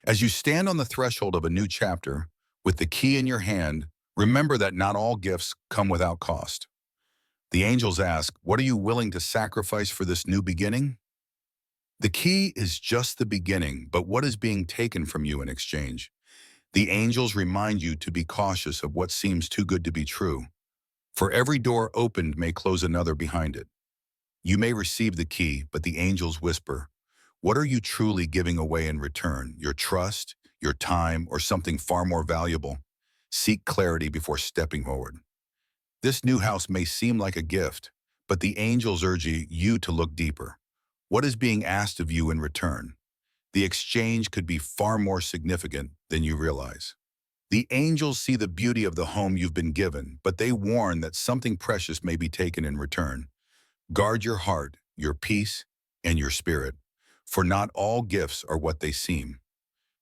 As you stand on the threshold of a new chapter, with the key in your hand, remember that not all gifts come without cost. The angels ask, what are you willing to sacrifice for this new beginning? The key is just the beginning, but what is being taken from you in exchange? The angels remind you to be cautious of what seems too good to be true. For every door opened may close another behind it. You may receive the key, but the angels whisper, what are you truly giving away in return? Your trust, your time, or something far more valuable? Seek clarity before stepping forward. This new house may seem like a gift, but the angels urge you to look deeper. What is being asked of you in return? The exchange could be far more significant than you realize. The angels see the beauty of the home you've been given, but they warn that something precious may be taken in return. Guard your heart, your peace, and your spirit, for not all gifts are what they seem.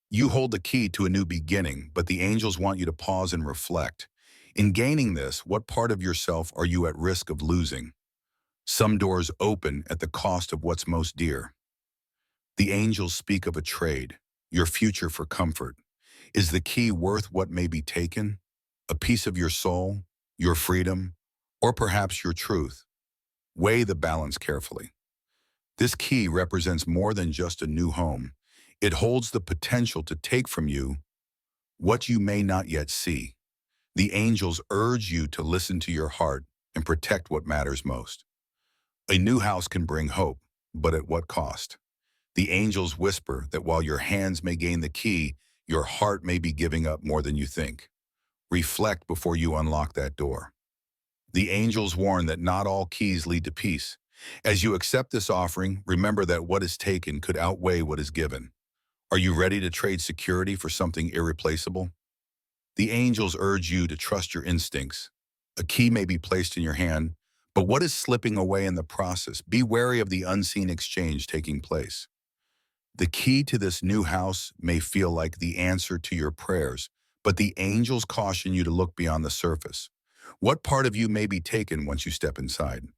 You hold the key to a new beginning, but the angels want you to pause and reflect. In gaining this, what part of yourself are you at risk of losing? Some doors open at the cost of what's most dear. The angels speak of a trade, your future for comfort. Is the key worth what may be taken? A piece of your soul, your freedom, or perhaps your truth? Weigh the balance carefully. This key represents more than just a new home. It holds the potential to take from you what you may not yet see. The angels urge you to listen to your heart and protect what matters most. A new house can bring hope, but at what cost? The angels whisper that while your hands may gain the key, your heart may be giving up more than you think. Reflect before you unlock that door. The angels warn that not all keys lead to peace. As you accept this offering, remember that what is taken could outweigh what is given. Are you ready to trade security for something irreplaceable? The angels urge you to trust your instincts. A key may be placed in your hand, but what is slipping away in the process? Be wary of the unseen exchange taking place. The key to this new house may feel like the answer to your prayers, but the angels caution you to look beyond the surface. What part of you may be taken once you step inside?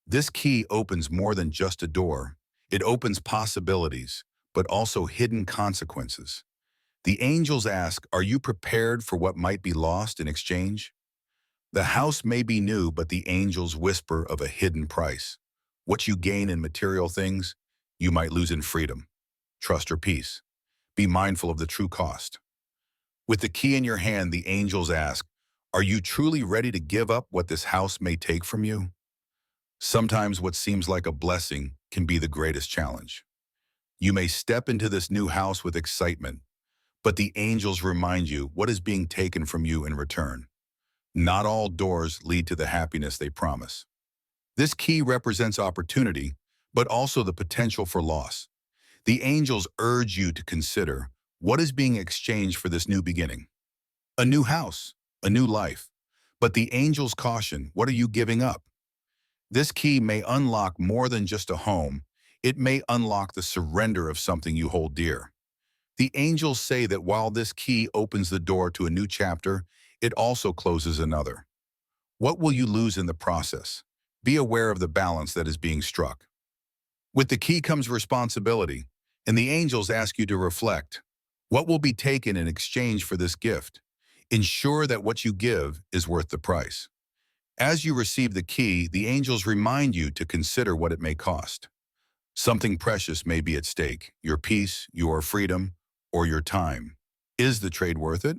This key opens more than just a door. It opens possibilities, but also hidden consequences. The angels ask, are you prepared for what might be lost in exchange? The house may be new, but the angels whisper of a hidden price. What you gain in material things, you might lose in freedom, trust, or peace. Be mindful of the true cost. With the key in your hand, the angels ask, are you truly ready to give up what this house may take from you? Sometimes what seems like a blessing can be the greatest challenge. You may step into this new house with excitement, but the angels remind you what is being taken from you in return. Not all doors lead to the happiness they promise. This key represents opportunity, but also the potential for loss. The angels urge you to consider what is being exchanged for this new beginning. A new house, a new life. But the angels caution, what are you giving up? This key may unlock more than just a home. It may unlock the surrender of something you hold dear. The angels say that while this key opens the door to a new chapter, it also closes another. What will you lose in the process? Be aware of the balance that is being struck. With the key comes responsibility, and the angels ask you to reflect. What will be taken in exchange for this gift? Ensure that what you give is worth the price. As you receive the key, the angels remind you to consider what it may cost. Something precious may be at stake, your peace, your freedom, or your time. Is the trade worth it?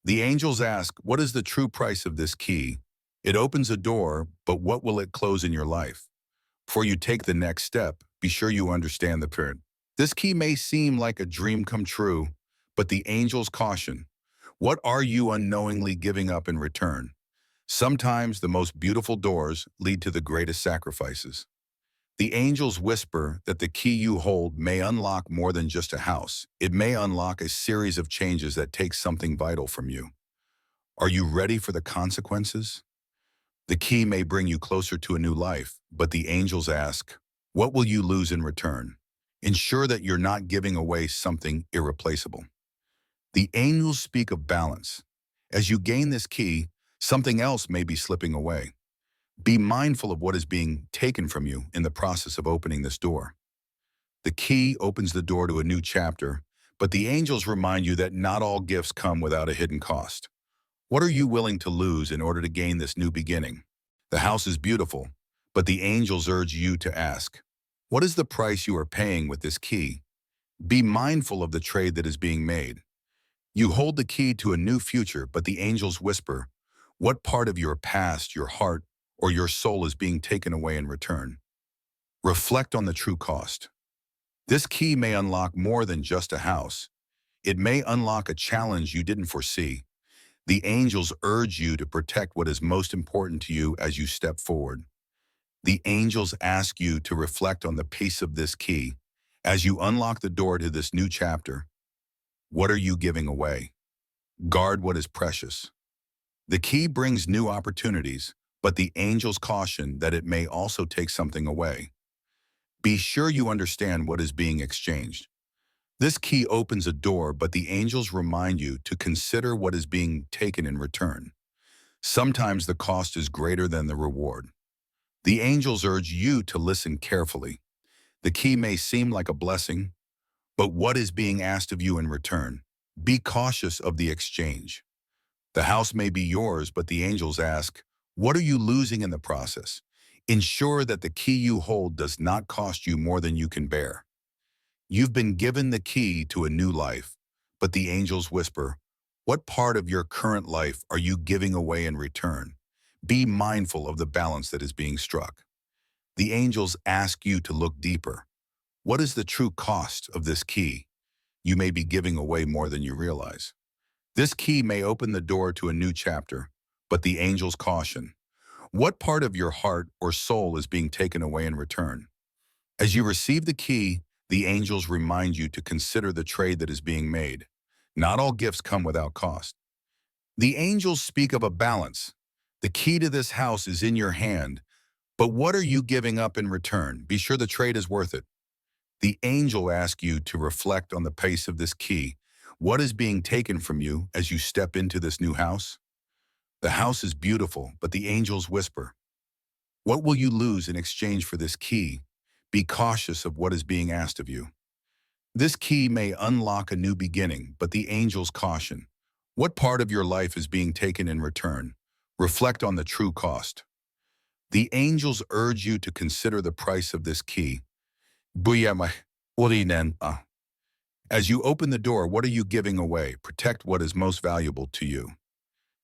The angels ask, what is the true price of this key? It opens a door, but what will it close in your life? Before you take the next step, be sure you understand the period. This key may seem like a dream come true, but the angels caution. What are you unknowingly giving up in return? Sometimes the most beautiful doors lead to the greatest sacrifices. The angels whisper that the key you hold may unlock more than just a house. It may unlock a series of changes that take something vital from you. Are you ready for the consequences? The key may bring you closer to a new life, but the angels ask, what will you lose in return? Ensure that you're not giving away something irreplaceable. The angels speak of balance. As you gain this key, something else may be slipping away. Be mindful of what is being taken from you in the process of opening this door. The key opens the door to a new chapter, But the angels remind you that not all gifts come without a hidden cost. What are you willing to lose in order to gain this new beginning? The house is beautiful, but the angels urge you to ask, what is the price you are paying with this key? Be mindful of the trade that is being made. You hold the key to a new future, but the angels whisper, what part of your past, your heart, or your soul is being taken away in return? Reflect on the true cost. This key may unlock more than just a house. It may unlock a challenge you didn't foresee. The angels urge you to protect what is most important to you as you step forward. The angels ask you to reflect on the peace of this key. As you unlock the door to this new chapter, what are you giving away? Guard what is precious. The key brings new opportunities, but the angels caution that it may also take something away. Be sure you understand what is being exchanged. This key opens a door, but the angels remind you to consider what is being taken in return. Sometimes the cost is greater than the reward. The angels urge you to listen carefully. The key may seem like a blessing, but what is being asked of you in return? Be cautious of the exchange. The house may be yours, but the angels ask, what are you losing in the process? Ensure that the key you hold does not cost you more than you can bear. You've been given the key to a new life, but the angels whisper, what part of your current life are you giving away in return? Be mindful of the balance that is being struck. The angels ask you to look deeper. What is the true cost of this key? You may be giving away more than you realize. This key may open the door to a new chapter, but the angels caution. What part of your heart or soul is being taken away in return? As you receive the key, the angels remind you to consider the trade that is being made. Not all gifts come without cost. The angels speak of a balance. The key to this house is in your hand, but what are you giving up in return? Be sure the trade is worth it. The angel asks you to reflect on the pace of this key. What is being taken from you as you step into this new house? The house is beautiful, but the angels whisper, what will you lose in exchange for this key? Be cautious of what is being asked of you. This key may unlock a new beginning, but the angels caution. What part of your life is being taken in return? Reflect on the true cost. The angels urge you to consider the price of this key. As you open the door, what are you giving away? Protect what is most valuable to you.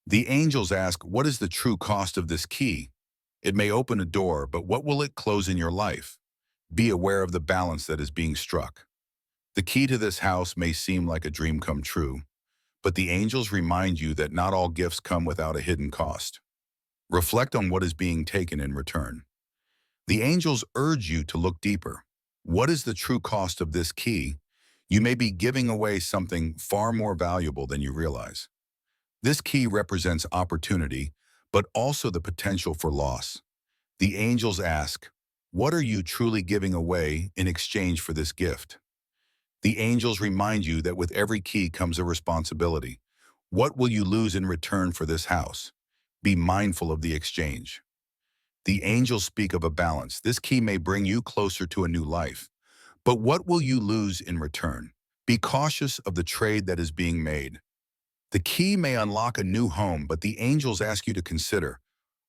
The angels ask, what is the true cost of this key? It may open a door, but what will it close in your life? Be aware of the balance that is being struck. The key to this house may seem like a dream come true, but the angels remind you that not all gifts come without a hidden cost. Reflect on what is being taken in return. The angels urge you to look deeper. What is the true cost of this key? You may be giving away something far more valuable than you realize. This key represents opportunity, but also the potential for loss. The angels ask, what are you truly giving away in exchange for this gift? The angels remind you that with every key comes a responsibility. What will you lose in return for this house? Be mindful of the exchange. The angels speak of a balance. This key may bring you closer to a new life. But what will you lose in return? Be cautious of the trade that is being made. The key may unlock a new home, but the angels ask you to consider,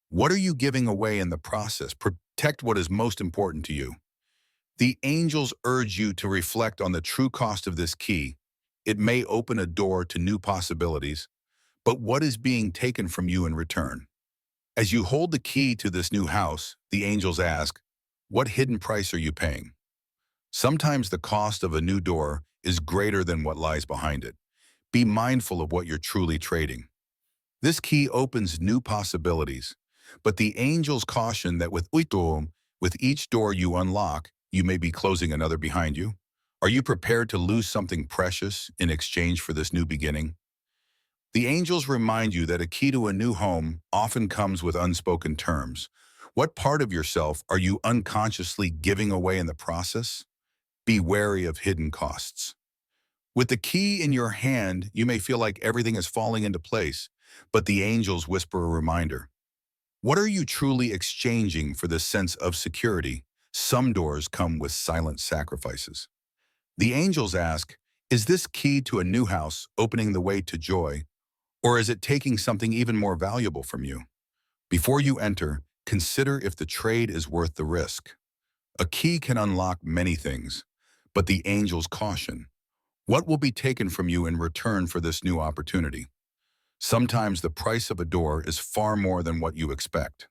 what are you giving away in the process? Protect what is most important to you. The angels urge you to reflect on the true cost of this key. It may open a door to new possibilities, but what is being taken from you in return? As you hold the key to this new house, the angels ask, what hidden price are you paying? Sometimes the cost of a new door is greater than what lies behind it. Be mindful of what you're truly trading. This key opens new possibilities, but the angels caution that with each door you unlock, you may be closing another behind you. Are you prepared to lose something precious in exchange for this new beginning? The angels remind you that a key to a new home often comes with unspoken terms. What part of yourself are you unconsciously giving away in the process? Be wary of hidden costs. With the key in your hand, you may feel like everything is falling into place, but the angels whisper a reminder. What are you truly exchanging for this sense of security? Some doors come with silent sacrifices. The angels ask, Is this key to a new house opening the way to joy, or is it taking something even more valuable from you? Before you enter, consider if the trade is worth the risk. A key can unlock many things, but the angels caution. What will be taken from you in return for this new opportunity? Sometimes the price of a door is far more than what you expect.